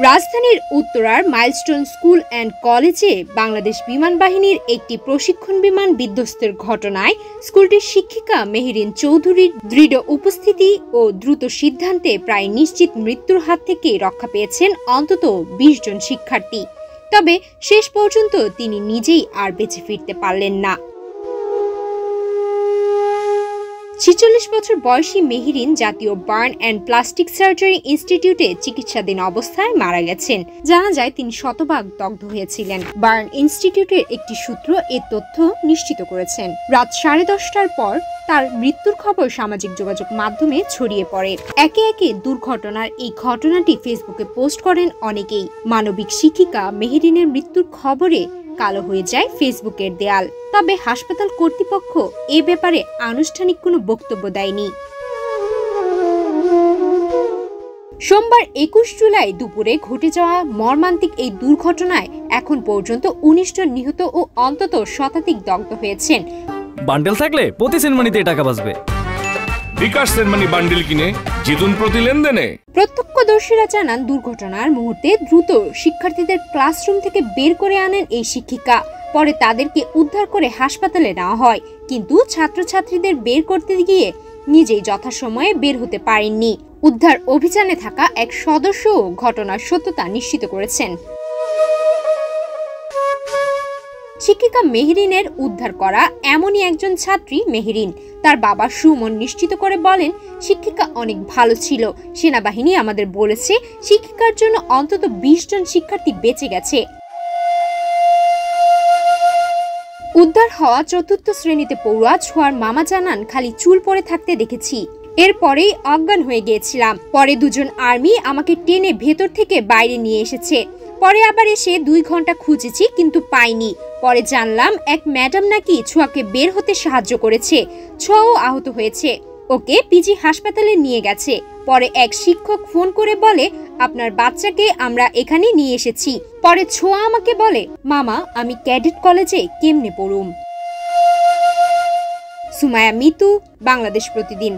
রাজধানীর উত্তরার milestone school and কলেজে বাংলাদেশ বিমান বাহিনীর একটি প্রশিক্ষণ বিমান বিধ্বস্তের ঘটনায় স্কুলটির শিক্ষিকা মেহেরিন চৌধুরীর দৃঢ় উপস্থিতি ও দ্রুত সিদ্ধান্তে প্রায় নিশ্চিত মৃত্যুর হাত থেকে রক্ষা পেয়েছেন অন্তত ২০ জন শিক্ষার্থী। তবে শেষ পর্যন্ত তিনি নিজেই আর বেঁচে ফিরতে পারলেন না। ৪৬ বছর বয়সী মেহেরিন জাতীয় বার্ন অ্যান্ড প্লাস্টিক সার্জারি ইনস্টিটিউটে চিকিৎসাধীন অবস্থায় মারা গেছেন। জানা যায় তিনি শতভাগ দগ্ধ হয়েছিলেন। বার্ন ইনস্টিটিউটের একটি সূত্র এ তথ্য নিশ্চিত করেছেন। রাত 10:30টার পর তার মৃত্যুর খবর সামাজিক যোগাযোগ মাধ্যমে ছড়িয়ে পড়ে। একে একে দুর্ঘটনার এই ঘটনাটি ফেসবুকে পোস্ট করেন অনেকেই। মানবিক শিক্ষিকা মেহেরিনের মৃত্যুর খবরে কালো হয়ে যায় ফেসবুকের দেয়াল। তবে হাসপাতাল কর্তৃপক্ষ এ ব্যাপারে আনুষ্ঠানিক কোনো বক্তব্য দেয়নি। সোমবার ২১ জুলাই দুপুরে ঘটে যাওয়া মর্মান্তিক এই দুর্ঘটনায় এখন পর্যন্ত ১৯ জন নিহত ও অন্তত শতাধিক দগ্ধ হয়েছেন। বান্ডেল থাকলে প্রতি সেনমানিতে টাকা বাঁচবে। বিকাশ সেনমানি বান্ডেল কিনে জিতুন প্রতি লেনদেনে। প্রত্যক্ষদর্শীরা জানান, দুর্ঘটনার মুহূর্তে দ্রুত শিক্ষার্থীদের ক্লাসরুম থেকে বের করে আনেন এই শিক্ষিকা। পরে তাদেরকে উদ্ধার করে হাসপাতালে নেওয়া হয়, কিন্তু ছাত্রছাত্রীদের বের করতে গিয়ে নিজেই যথাসময়ে বের হতে পারেননি। উদ্ধার অভিযানে থাকা এক সদস্য ঘটনার সত্যতা নিশ্চিত করেছেন। শিক্ষিকা মেহেরিনের উদ্ধার করা এমনই একজন ছাত্রী মেহেরিন। তার বাবা সুমন নিশ্চিত করে বলেন, শিক্ষিকা অনেক ভালো ছিল। সেনাবাহিনী আমাদের বলেছে শিক্ষিকার জন্য অন্তত ২০ জন শিক্ষার্থী বেঁচে গেছে। উদ্ধার হওয়া ৪র্থ শ্রেণীতে পড়ুয়া ছোঁয়ার মামা জানান, খালি চুল পরে থাকতে দেখেছি, এরপরেই অজ্ঞান হয়ে গিয়েছিলাম। পরে দুজন আর্মি আমাকে টেনে ভেতর থেকে বাইরে নিয়ে এসেছে। পরে আবার এসে ২ ঘন্টা খুঁজেছি, কিন্তু পাইনি। পরে জানলাম এক ম্যাডাম নাকি ছোঁয়াকে বের হতে সাহায্য করেছে। ছোঁয়াও আহত হয়েছে, ওকে পিজি হাসপাতালে নিয়ে গেছে। পরে এক শিক্ষক ফোন করে বলে, আপনার বাচ্চাকে আমরা এখানে নিয়ে এসেছি। পরে ছোঁয়া আমাকে বলে, মামা আমি ক্যাডেট কলেজে কেমনে পড়ুম। সুমায়া মিতু, বাংলাদেশ প্রতিদিন।